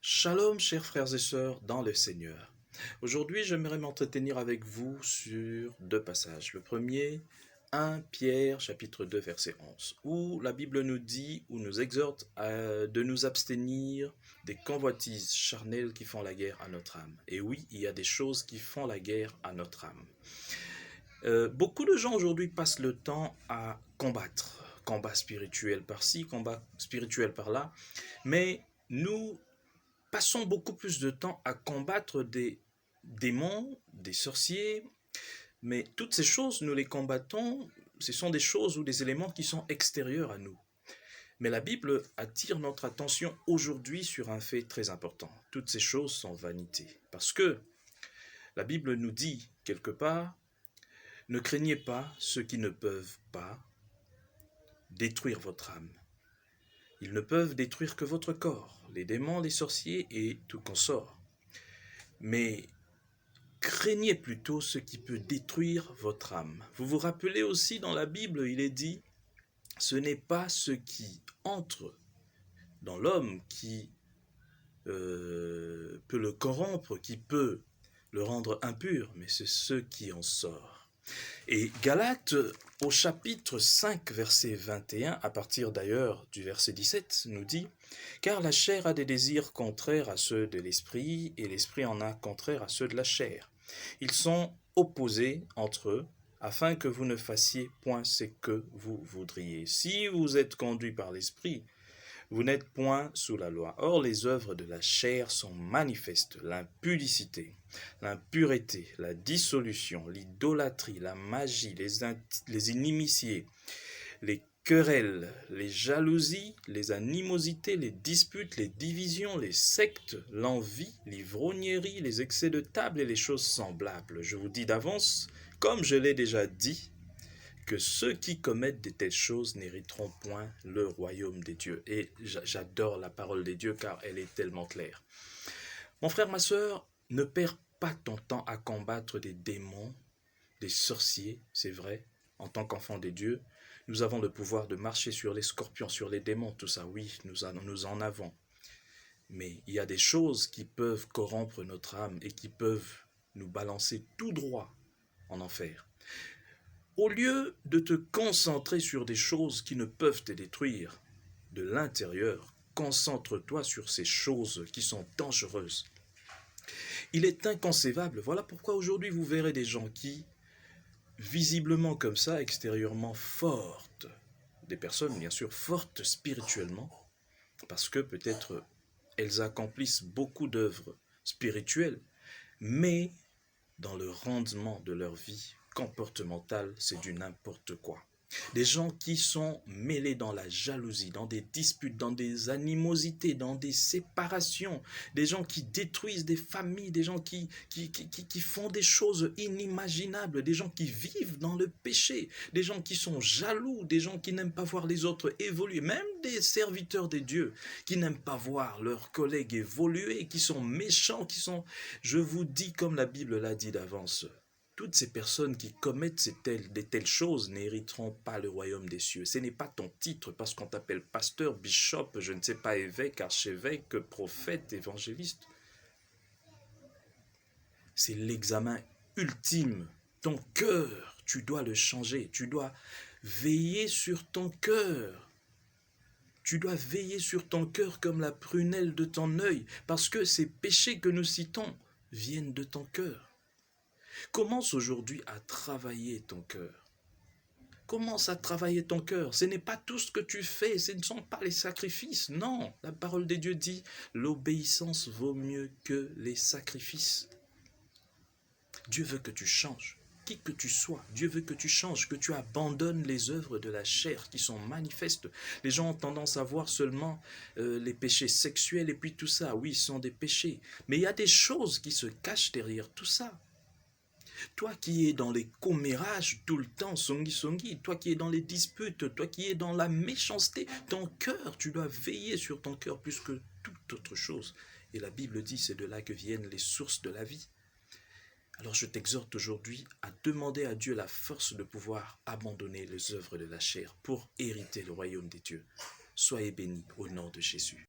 Shalom, chers frères et sœurs dans le Seigneur. Aujourd'hui, j'aimerais m'entretenir avec vous sur deux passages. Le premier, 1 Pierre, chapitre 2, verset 11, où la Bible nous dit, ou nous exhorte de nous abstenir des convoitises charnelles qui font la guerre à notre âme. Et oui, il y a des choses qui font la guerre à notre âme. Beaucoup de gens aujourd'hui passent le temps à combattre. Combat spirituel par-ci, combat spirituel par-là. Mais nous passons beaucoup plus de temps à combattre des démons, des sorciers, mais toutes ces choses, nous les combattons, ce sont des choses ou des éléments qui sont extérieurs à nous. Mais la Bible attire notre attention aujourd'hui sur un fait très important. Toutes ces choses sont vanité. Parce que la Bible nous dit quelque part, ne craignez pas ceux qui ne peuvent pas détruire votre âme. Ils ne peuvent détruire que votre corps, les démons, les sorciers et tout consort. Mais craignez plutôt ce qui peut détruire votre âme. Vous vous rappelez aussi dans la Bible, il est dit, ce n'est pas ce qui entre dans l'homme qui peut le corrompre, qui peut le rendre impur, mais c'est ce qui en sort. Et Galates, au chapitre 5, verset 21, à partir d'ailleurs du verset 17, nous dit « Car la chair a des désirs contraires à ceux de l'esprit, et l'esprit en a contraires à ceux de la chair. Ils sont opposés entre eux, afin que vous ne fassiez point ce que vous voudriez. Si vous êtes conduit par l'esprit, vous n'êtes point sous la loi. Or, les œuvres de la chair sont manifestes, l'impudicité, l'impureté, la dissolution, l'idolâtrie, la magie, les inimitiés, les querelles, les jalousies, les animosités, les disputes, les divisions, les sectes, l'envie, l'ivrognerie, les excès de table et les choses semblables. Je vous dis d'avance, comme je l'ai déjà dit, que ceux qui commettent de telles choses n'hériteront point le royaume des dieux. Et j'adore la parole des dieux car elle est tellement claire. Mon frère, ma sœur, ne perds pas ton temps à combattre des démons, des sorciers, c'est vrai, en tant qu'enfant des dieux. Nous avons le pouvoir de marcher sur les scorpions, sur les démons, tout ça, oui, nous en avons. Mais il y a des choses qui peuvent corrompre notre âme et qui peuvent nous balancer tout droit en enfer. Au lieu de te concentrer sur des choses qui ne peuvent te détruire de l'intérieur, concentre-toi sur ces choses qui sont dangereuses. Il est inconcevable, voilà pourquoi aujourd'hui vous verrez des gens qui, visiblement comme ça, extérieurement fortes, des personnes bien sûr fortes spirituellement, parce que peut-être elles accomplissent beaucoup d'œuvres spirituelles, mais dans le rendement de leur vie comportementale, c'est du n'importe quoi. Des gens qui sont mêlés dans la jalousie, dans des disputes, dans des animosités, dans des séparations, des gens qui détruisent des familles, des gens qui font des choses inimaginables, des gens qui vivent dans le péché, des gens qui sont jaloux, des gens qui n'aiment pas voir les autres évoluer, même des serviteurs de Dieu qui n'aiment pas voir leurs collègues évoluer, qui sont méchants, je vous dis comme la Bible l'a dit d'avance, toutes ces personnes qui commettent de telles choses n'hériteront pas le royaume des cieux. Ce n'est pas ton titre parce qu'on t'appelle pasteur, bishop, je ne sais pas, évêque, archevêque, prophète, évangéliste. C'est l'examen ultime. Ton cœur, tu dois le changer. Tu dois veiller sur ton cœur. Tu dois veiller sur ton cœur comme la prunelle de ton œil, parce que ces péchés que nous citons viennent de ton cœur. Commence aujourd'hui à travailler ton cœur. Commence à travailler ton cœur. Ce n'est pas tout ce que tu fais, ce ne sont pas les sacrifices. Non, la parole de Dieu dit, l'obéissance vaut mieux que les sacrifices. Dieu veut que tu changes. Qui que tu sois, Dieu veut que tu changes, que tu abandonnes les œuvres de la chair qui sont manifestes. Les gens ont tendance à voir seulement les péchés sexuels et puis tout ça. Oui, ce sont des péchés. Mais il y a des choses qui se cachent derrière tout ça. Toi qui es dans les commérages tout le temps, songi, toi qui es dans les disputes, toi qui es dans la méchanceté, ton cœur, tu dois veiller sur ton cœur plus que toute autre chose. Et la Bible dit, c'est de là que viennent les sources de la vie. Alors je t'exhorte aujourd'hui à demander à Dieu la force de pouvoir abandonner les œuvres de la chair pour hériter le royaume des dieux. Soyez bénis au nom de Jésus.